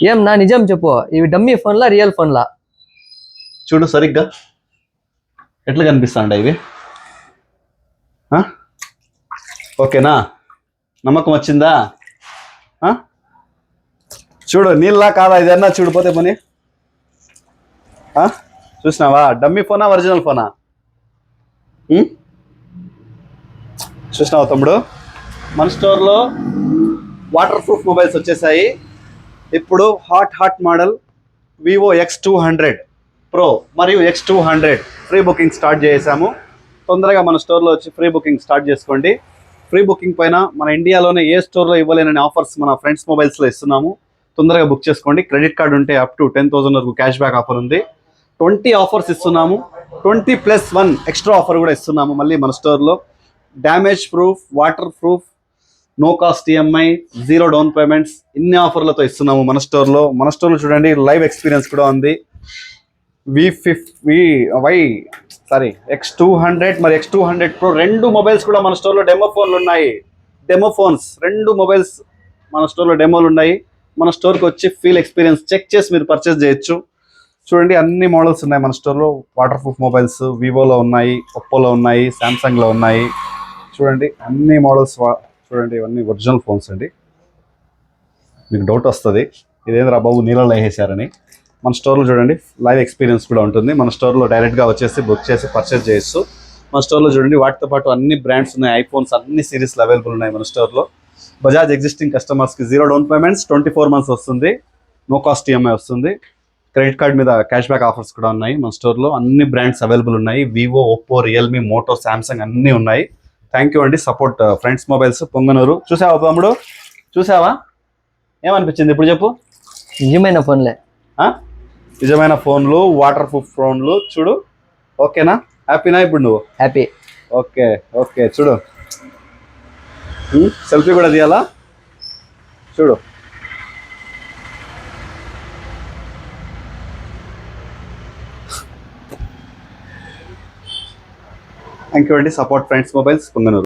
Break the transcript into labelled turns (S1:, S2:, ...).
S1: ఏం నా నిజం చెప్పు, ఇవి డమ్మీ ఫోన్లా రియల్ ఫోన్లా?
S2: చూడు సరిగ్గా ఎట్లా కనిపిస్తాండ ఇవి. ఓకేనా, నమ్మకం వచ్చిందా? చూడు నీళ్ళ కాదా ఇదన్నా చూడిపోతే పని. చూసినావా, డమ్మీ ఫోనా ఒరిజినల్ ఫోనా? చూసినావా తమ్ముడు, మన స్టోర్లో వాటర్ ప్రూఫ్ మొబైల్స్ వచ్చేసాయి. ఇప్పుడు hot model Vivo X200 Pro మరియు X200 ఫ్రీ బుకింగ్ స్టార్ట్ చేసాము. తొందరగా మన స్టోర్లో వచ్చి ఫ్రీ బుకింగ్ స్టార్ట్ చేసుకోండి. ఫ్రీ బుకింగ్ పైన మన ఇండియాలోనే ఏ స్టోర్లో ఇవ్వలేనని ఆఫర్స్ మన ఫ్రెండ్స్ మొబైల్స్లో ఇస్తున్నాము. తొందరగా బుక్ చేసుకోండి. క్రెడిట్ కార్డు ఉంటే అప్ టు 10,000 వరకు క్యాష్ బ్యాక్ ఆఫర్ ఉంది. 20 ఆఫర్స్ ఇస్తున్నాము. 20+1 ఎక్స్ట్రా ఆఫర్ కూడా ఇస్తున్నాము మళ్ళీ మన స్టోర్లో. Damage proof, water proof, no cost EMI, 0 down payments, ఇన్ని ఆఫర్లతో ఇస్తున్నాము మన స్టోర్లో. మన స్టోర్లో చూడండి లైవ్ ఎక్స్పీరియన్స్ కూడా ఉంది. X200 మరి X200 Pro రెండు మొబైల్స్ కూడా మన స్టోర్లో డెమో ఫోన్లు ఉన్నాయి. డెమో ఫోన్స్ రెండు మొబైల్స్ మన స్టోర్లో డెమోలు ఉన్నాయి. మన స్టోర్కి వచ్చి ఫీల్ ఎక్స్పీరియన్స్ చెక్ చేసి మీరు పర్చేస్ చేయొచ్చు. చూడండి అన్ని మోడల్స్ ఉన్నాయి మన స్టోర్లో. వాటర్ ప్రూఫ్ మొబైల్స్ వివోలో ఉన్నాయి, ఒప్పోలో ఉన్నాయి, శాంసంగ్లో ఉన్నాయి. చూడండి అన్ని మోడల్స్. చూడండి ఇవన్నీ ఒరిజినల్ ఫోన్స్ అండి. మీకు డౌట్ వస్తుంది ఇదేంద్రా బాబు నీళ్ళలో వేసేసారని. మన స్టోర్లో చూడండి లైవ్ ఎక్స్పీరియన్స్ కూడా ఉంటుంది. మన స్టోర్లో డైరెక్ట్గా వచ్చేసి బుక్ చేసి పర్చేస్ చేయొచ్చు. మన స్టోర్లో చూడండి వాటితో పాటు అన్ని బ్రాండ్స్ ఉన్నాయి. ఐఫోన్స్ అన్ని సిరీస్లు అవైలబుల్ ఉన్నాయి మన స్టోర్లో. బజాజ్ ఎగ్జిస్టింగ్ కస్టమర్స్కి 0 డౌన్ పేమెంట్స్, 24 months వస్తుంది, నో కాస్ట్ ఈఎంఐ వస్తుంది. క్రెడిట్ కార్డ్ మీద క్యాష్ బ్యాక్ ఆఫర్స్ కూడా ఉన్నాయి. మన స్టోర్లో అన్ని బ్రాండ్స్ అవైలబుల్ ఉన్నాయి. Vivo, Oppo, Realme, Moto, Samsung అన్నీ ఉన్నాయి. థ్యాంక్ యూ అండి. Support friends mobiles, Punganur. చూసావా తమ్ముడు, చూసావా? ఏమనిపించింది ఇప్పుడు చెప్పు?
S1: నిజమైన ఫోన్లే,
S2: నిజమైన ఫోన్లు, వాటర్ ప్రూఫ్ ఫోన్లు. చూడు ఓకేనా, హ్యాపీనా ఇప్పుడు నువ్వు?
S1: హ్యాపీ.
S2: ఓకే ఓకే, చూడు సెల్ఫీ కూడా తీయాలా? చూడు. థ్యాంక్ యూ అండి. Support friends mobiles, Punganur.